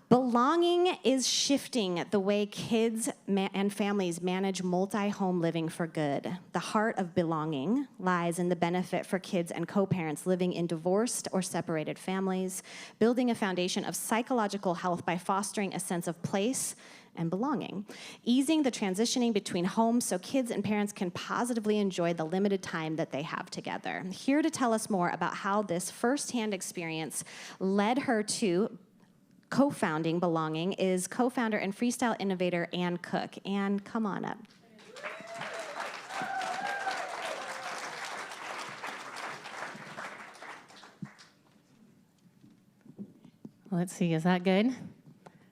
Belonging is shifting the way kids and families manage multi-home living for good. The heart of belonging lies in the benefit for kids and co-parents living in divorced or separated families, building a foundation of psychological health by fostering a sense of place and belonging, easing the transitioning between homes so kids and parents can positively enjoy the limited time that they have together. Here to tell us more about how this firsthand experience led her to co-founding Belonging is co-founder and freestyle innovator Ann Cook. Ann, come on up. Let's see, is that good?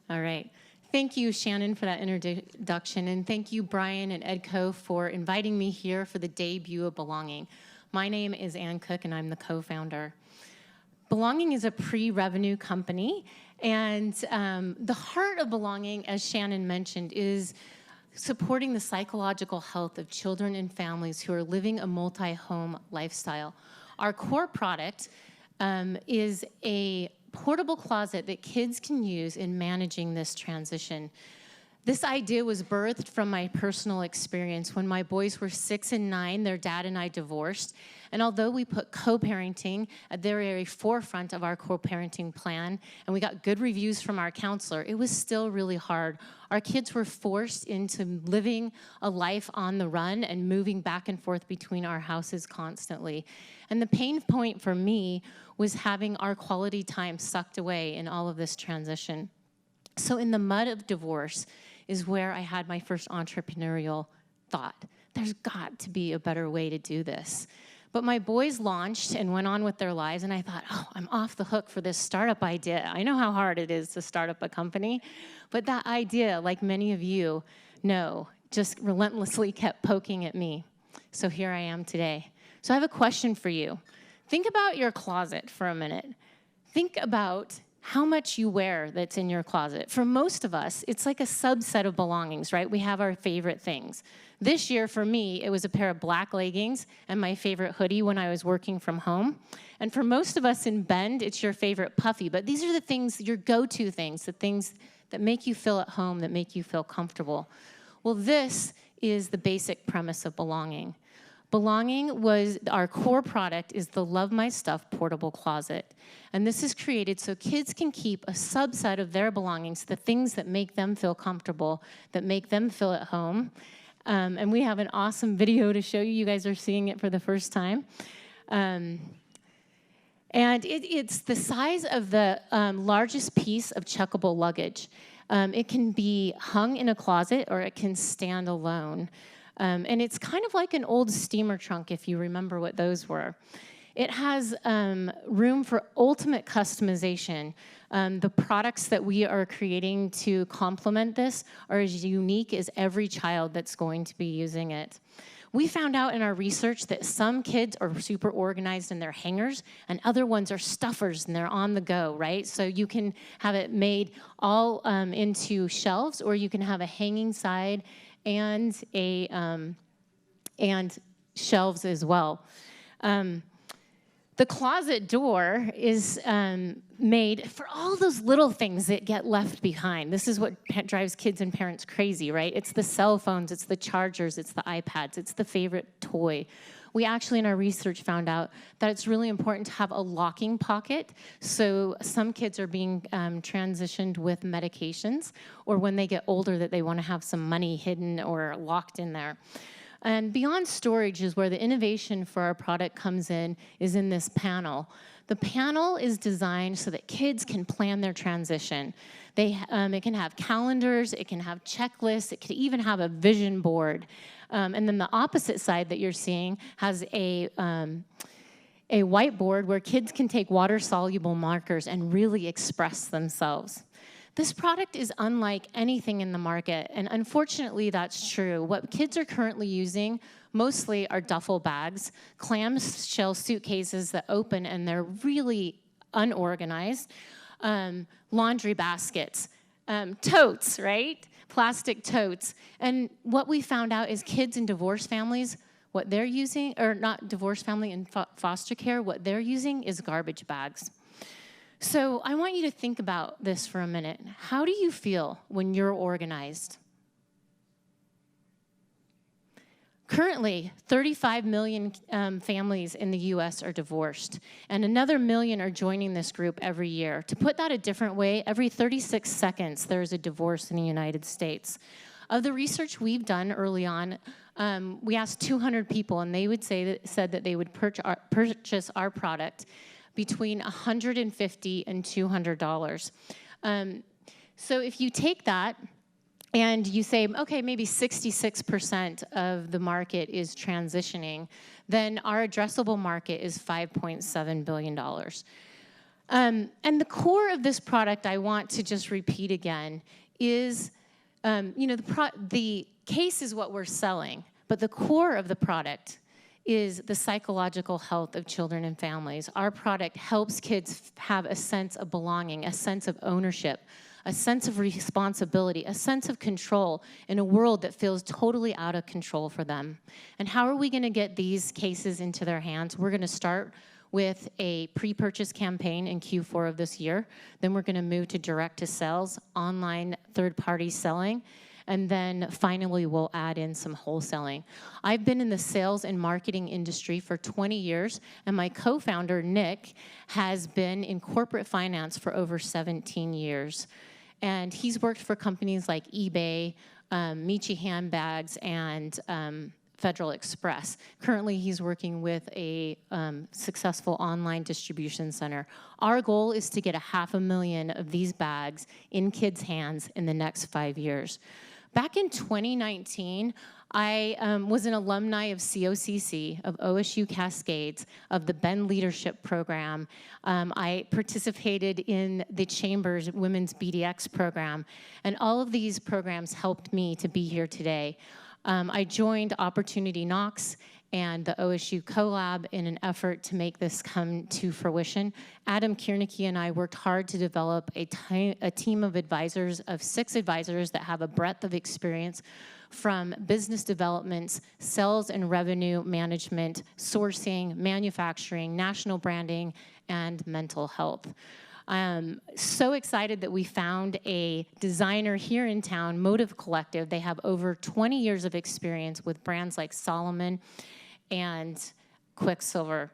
All right. Thank you, Shannon, for that introduction, and thank you, Brian and EDCO, for inviting me here for the debut of Belonging. My name is Ann Cook, and I'm the co-founder. Belonging is a pre-revenue company, and the heart of Belonging, as Shannon mentioned, is supporting the psychological health of children and families who are living a multi-home lifestyle. Our core product is a portable closet that kids can use in managing this transition. This idea was birthed from my personal experience. When my boys were 6 and 9, their dad and I divorced. And although we put co-parenting at the very forefront of our co-parenting plan, and we got good reviews from our counselor, it was still really hard. Our kids were forced into living a life on the run and moving back and forth between our houses constantly. And the pain point for me was having our quality time sucked away in all of this transition. So in the mud of divorce is where I had my first entrepreneurial thought. There's got to be a better way to do this. But my boys launched and went on with their lives, and I thought, oh, I'm off the hook for this startup idea. I know how hard it is to start up a company, but that idea, like many of you know, just relentlessly kept poking at me. So here I am today. So I have a question for you. Think about your closet for a minute. Think about how much you wear that's in your closet. For most of us, it's like a subset of belongings, right? We have our favorite things. This year, for me, it was a pair of black leggings and my favorite hoodie when I was working from home. And for most of us in Bend, it's your favorite puffy. But these are the things, your go-to things, the things that make you feel at home, that make you feel comfortable. Well, this is the basic premise of Belonging. Belonging was, our core product is the Love My Stuff portable closet. And this is created so kids can keep a subset of their belongings, the things that make them feel comfortable, that make them feel at home. And we have an awesome video to show you. You guys are seeing it for the first time. And it's the size of the largest piece of checkable luggage. It can be hung in a closet or it can stand alone. And it's kind of like an old steamer trunk, if you remember what those were. It has room for ultimate customization. The products that we are creating to complement this are as unique as every child that's going to be using it. We found out in our research that some kids are super organized in their hangers, and other ones are stuffers, and they're on the go, right? So you can have it made all into shelves, or you can have a hanging side and shelves as well. The closet door is made for all those little things that get left behind. This is what drives kids and parents crazy, right? It's the cell phones, it's the chargers, it's the iPads, it's the favorite toy. We actually, in our research, found out that it's really important to have a locking pocket. So some kids are being transitioned with medications, or when they get older that they want to have some money hidden or locked in there. And beyond storage is where the innovation for our product comes in, is in this panel. The panel is designed so that kids can plan their transition. It can have calendars, it can have checklists, it could even have a vision board. And then the opposite side that you're seeing has a whiteboard where kids can take water-soluble markers and really express themselves. This product is unlike anything in the market, and unfortunately that's true. What kids are currently using mostly are duffel bags, clamshell suitcases that open and they're really unorganized, laundry baskets, totes, right? Plastic totes. And what we found out is kids in divorced families, what they're using, or not divorced family in foster care, what they're using is garbage bags. So I want you to think about this for a minute. How do you feel when you're organized? Currently, 35 million families in the U.S. are divorced, and another million are joining this group every year. To put that a different way, every 36 seconds, there is a divorce in the United States. Of the research we've done early on, we asked 200 people, and they would said that they would purchase our product between $150 and $200. So if you take that, and you say, okay, maybe 66% of the market is transitioning, then our addressable market is $5.7 billion. And the core of this product, I want to just repeat again, is, the case is what we're selling, but the core of the product is the psychological health of children and families. Our product helps kids have a sense of belonging, a sense of ownership, a sense of responsibility, a sense of control in a world that feels totally out of control for them. And how are we going to get these cases into their hands? We're going to start with a pre-purchase campaign in Q4 of this year. Then we're going to move to direct-to-sales, online third-party selling, and then finally we'll add in some wholesaling. I've been in the sales and marketing industry for 20 years, and my co-founder, Nick, has been in corporate finance for over 17 years. And he's worked for companies like eBay, Michi Handbags, and Federal Express. Currently, he's working with a successful online distribution center. Our goal is to get 500,000 of these bags in kids' hands in the next 5 years. Back in 2019, I was an alumni of COCC, of OSU Cascades, of the Ben Leadership Program. I participated in the Chamber's Women's BDX program, and all of these programs helped me to be here today. I joined Opportunity Knox and the OSU CoLab in an effort to make this come to fruition. Adam Kiernicki and I worked hard to develop a team of advisors, of 6 advisors that have a breadth of experience from business developments, sales and revenue management, sourcing, manufacturing, national branding, and mental health. I'm so excited that we found a designer here in town, Motive Collective. They have over 20 years of experience with brands like Solomon and Quicksilver.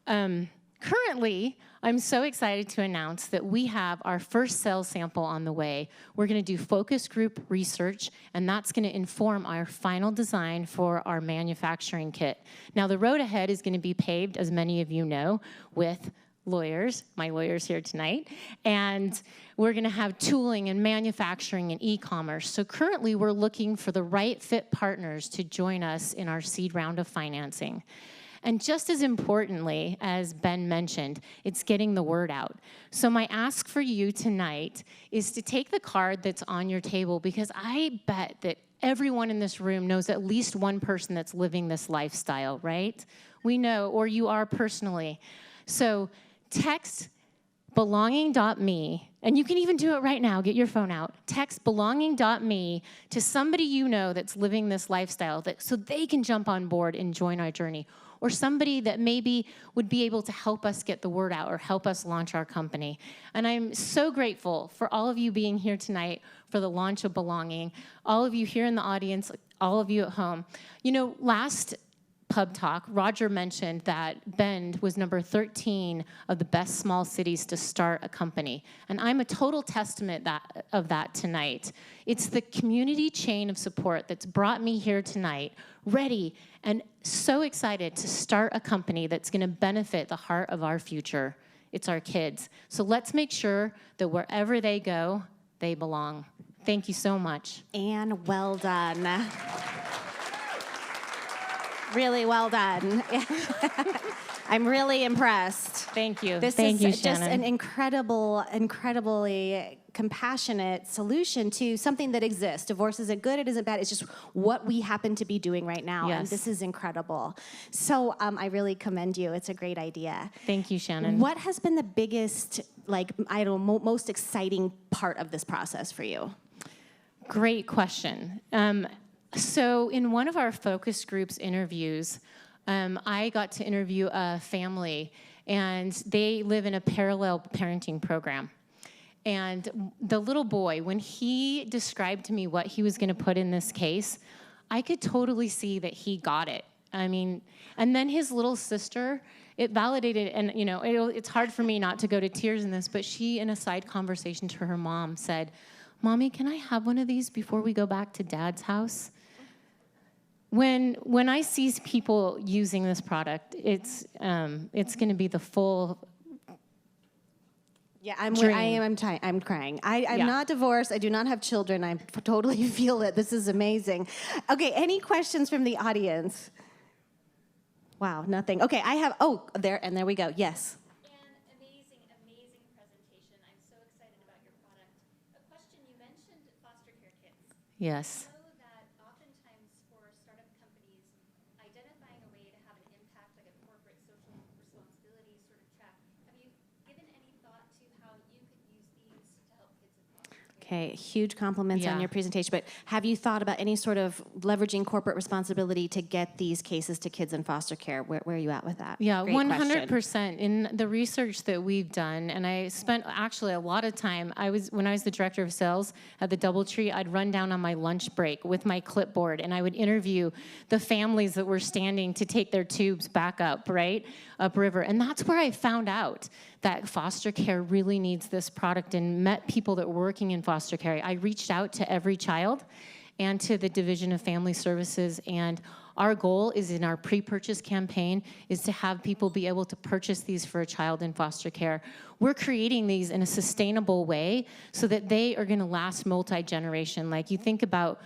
Currently, I'm so excited to announce that we have our first sales sample on the way. We're going to do focus group research, and that's going to inform our final design for our manufacturing kit. Now, the road ahead is going to be paved, as many of you know, with lawyers, my lawyers here tonight, and we're going to have tooling and manufacturing and e-commerce. So currently, we're looking for the right fit partners to join us in our seed round of financing. And just as importantly, as Ben mentioned, it's getting the word out. So my ask for you tonight is to take the card that's on your table, because I bet that everyone in this room knows at least one person that's living this lifestyle, right? We know, or you are personally. So text belonging.me, and you can even do it right now. Get your phone out. Text belonging.me to somebody you know that's living this lifestyle, so they can jump on board and join our journey, or somebody that maybe would be able to help us get the word out or help us launch our company. And I'm so grateful for all of you being here tonight for the launch of Belonging, all of you here in the audience, all of you at home. You know, last PubTalk, Roger mentioned that Bend was number 13 of the best small cities to start a company. And I'm a total testament of that tonight. It's the community chain of support that's brought me here tonight, ready and so excited to start a company that's going to benefit the heart of our future. It's our kids. So let's make sure that wherever they go, they belong. Thank you so much. And well done. Really well done. I'm really impressed. Thank you. This Thank is you, just Shannon. an incredibly compassionate solution to something that exists. Divorce isn't good, it isn't bad, it's just what we happen to be doing right now. Yes. And this is incredible. So I really commend you. It's a great idea. Thank you, Shannon. What has been the biggest, most exciting part of this process for you? Great question. So in one of our focus groups interviews, I got to interview a family, and they live in a parallel parenting program. And the little boy, when he described to me what he was going to put in this case, I could totally see that he got it. I mean, and then his little sister, it validated, and it's hard for me not to go to tears in this, but she, in a side conversation to her mom, said, "Mommy, can I have one of these before we go back to Dad's house?" When I see people using this product, it's going to be the full. Yeah, I'm crying. I'm not divorced. I do not have children. I totally feel it. This is amazing. Okay, any questions from the audience? Wow, nothing. Okay, I have, there we go. Yes. And amazing presentation. I'm so excited about your product. A question, you mentioned foster care kids. Yes. I know that oftentimes for startup companies, identifying a way to have an impact, like a corporate social responsibility sort of track, have you given any thought to how you could use these to help kids in foster care? Okay, huge compliments on your presentation, but have you thought about any sort of leveraging corporate responsibility to get these cases to kids in foster care? Where are you at with that? Yeah, Great 100%. question. In the research that we've done, and I spent actually a lot of time, when I was the director of sales at the DoubleTree, I'd run down on my lunch break with my clipboard, and I would interview the families that were standing to take their tubes back upriver. And that's where I found out that foster care really needs this product, and met people that were working in foster care. I reached out to every child and to the Division of Family Services, and our goal is, in our pre-purchase campaign, is to have people be able to purchase these for a child in foster care. We're creating these in a sustainable way so that they are going to last multi-generation. Like, you think about,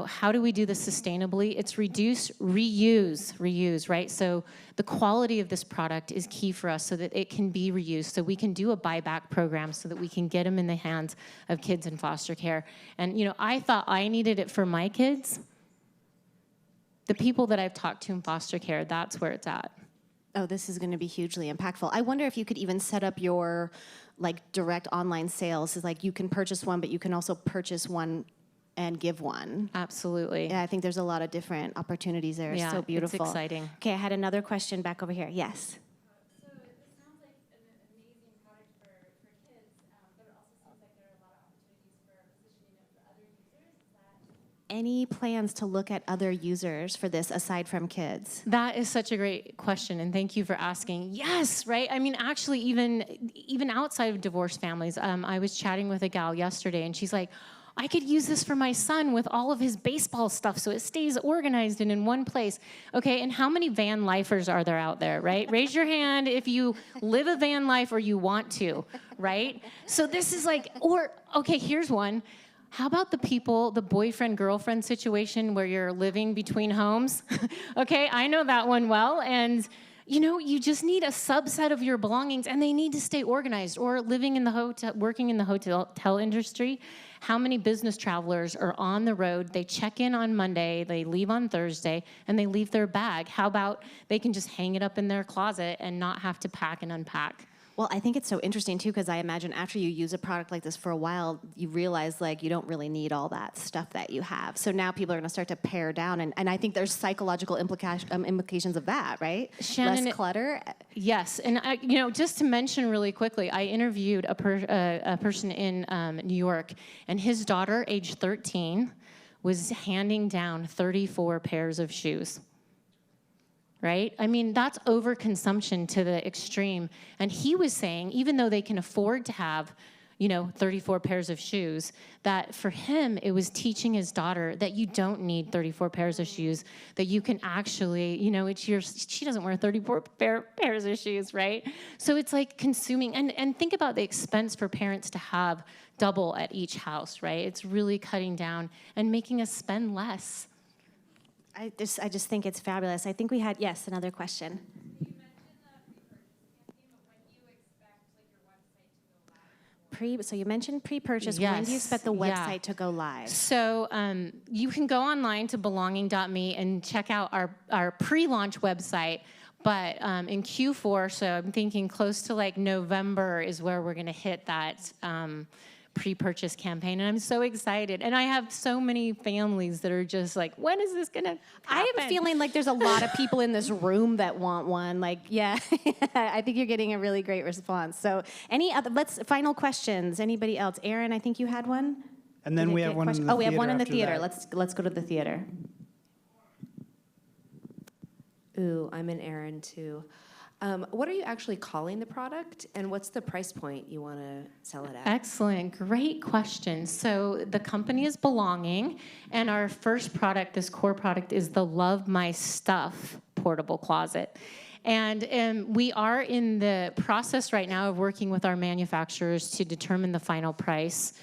how do we do this sustainably? It's reduce, reuse, right? So the quality of this product is key for us so that it can be reused, so we can do a buyback program so that we can get them in the hands of kids in foster care. And, I thought I needed it for my kids. The people that I've talked to in foster care, that's where it's at. Oh, this is going to be hugely impactful. I wonder if you could even set up your direct online sales. It's like you can purchase one, but you can also purchase one and give one. Absolutely. Yeah, I think there's a lot of different opportunities there. Yeah, so beautiful. It's exciting. Okay, I had another question back over here. Yes. So this sounds like an amazing product for kids, but it also seems like there are a lot of opportunities for positioning it for other users. Any plans to look at other users for this aside from kids? That is such a great question, and thank you for asking. Yes, right? I mean, actually, even outside of divorced families, I was chatting with a gal yesterday, and she's like, I could use this for my son with all of his baseball stuff so it stays organized and in one place. Okay, and how many van lifers are there out there, right? Raise your hand if you live a van life or you want to, right? So this is okay, here's one. How about the boyfriend-girlfriend situation where you're living between homes? Okay, I know that one well, and you just need a subset of your belongings, and they need to stay organized. Or living in the hotel, working in the hotel industry, how many business travelers are on the road? They check in on Monday, they leave on Thursday, and they leave their bag. How about they can just hang it up in their closet and not have to pack and unpack? Well, I think it's so interesting, too, because I imagine after you use a product like this for a while, you realize, you don't really need all that stuff that you have. So now people are going to start to pare down, and I think there's psychological implications of that, right? Shannon, less clutter. Yes, and just to mention really quickly, I interviewed a person in New York, and his daughter, age 13, was handing down 34 pairs of shoes. Right? I mean, that's overconsumption to the extreme. And he was saying, even though they can afford to have, 34 pairs of shoes, that for him, it was teaching his daughter that you don't need 34 pairs of shoes, that you can actually, she doesn't wear 34 pairs of shoes, right? So it's like consuming, and think about the expense for parents to have double at each house, right? It's really cutting down and making us spend less. I just think it's fabulous. I think we had, yes, another question. You mentioned the pre-purchase campaign, but when do you expect your website to go live? So you mentioned pre-purchase. Yes. When do you expect the website to go live? So you can go online to belonging.me and check out our pre-launch website. But in Q4, so I'm thinking close to November is where we're going to hit that pre-purchase campaign, and I'm so excited. And I have so many families that are just like, when is this gonna happen? I have a feeling like there's a lot of people in this room that want one. Like, yeah, I think you're getting a really great response. So any other, final questions. Anybody else? Aaron, I think you had one? And then we have one in the theater. Oh, we have one in the after theater. that. Let's go to the theater. Ooh, I'm an Aaron too. What are you actually calling the product, and what's the price point you want to sell it at? Excellent, great question. So the company is Belonging, and our first product, this core product, is the Love My Stuff portable closet. And we are in the process right now of working with our manufacturers to determine the final price.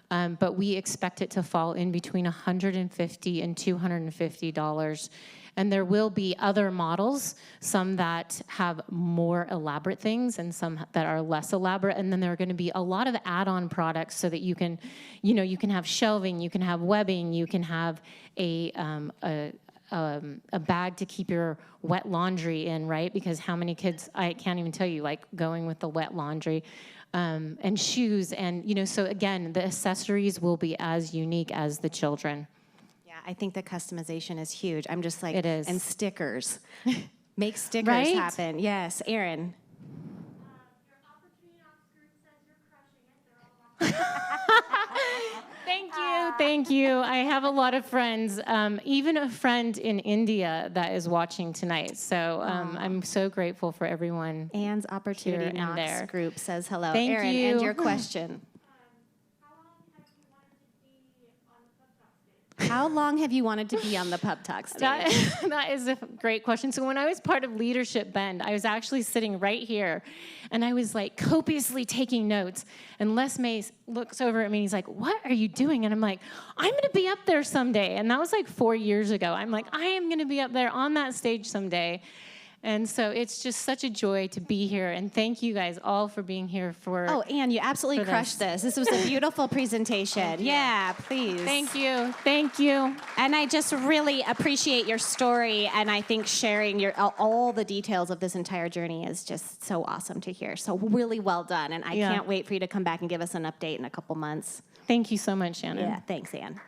But we expect it to fall in between $150 and $250. And there will be other models, some that have more elaborate things and some that are less elaborate. And then there are going to be a lot of add-on products so that you can, you can have shelving, you can have webbing, you can have a bag to keep your wet laundry in, right? Because how many kids, I can't even tell you, like going with the wet laundry. And shoes, and so again, the accessories will be as unique as the children. Yeah, I think the customization is huge. I'm just like, It is. and stickers. Make stickers Right? happen. Yes, Aaron. Your Opportunity Ops group says you're crushing it. They're all Thank you. I have a lot of friends, even a friend in India that is watching tonight. So I'm so grateful for everyone. Anne's Opportunity Here and Knox there. group says hello. Thank Aaron, you. and your question. How long have you wanted to be on the PubTalk stage? How long have you wanted to be on the PubTalk stage? That is a great question. So when I was part of Leadership Bend, I was actually sitting right here, and I was like copiously taking notes. And Les Mace looks over at me, and he's like, "What are you doing?" And I'm like, "I'm going to be up there someday." And that was like 4 years ago. I'm like, I am going to be up there on that stage someday. And so it's just such a joy to be here. And thank you guys all for being here for. Oh, Anne, you absolutely for crushed this. This was a beautiful presentation. Yeah, please. Thank you. Thank you. And I just really appreciate your story, and I think sharing all the details of this entire journey is just so awesome to hear. So really well done, and I Yeah. can't wait for you to come back and give us an update in a couple months. Thank you so much, Shannon. Yeah, thanks, Anne.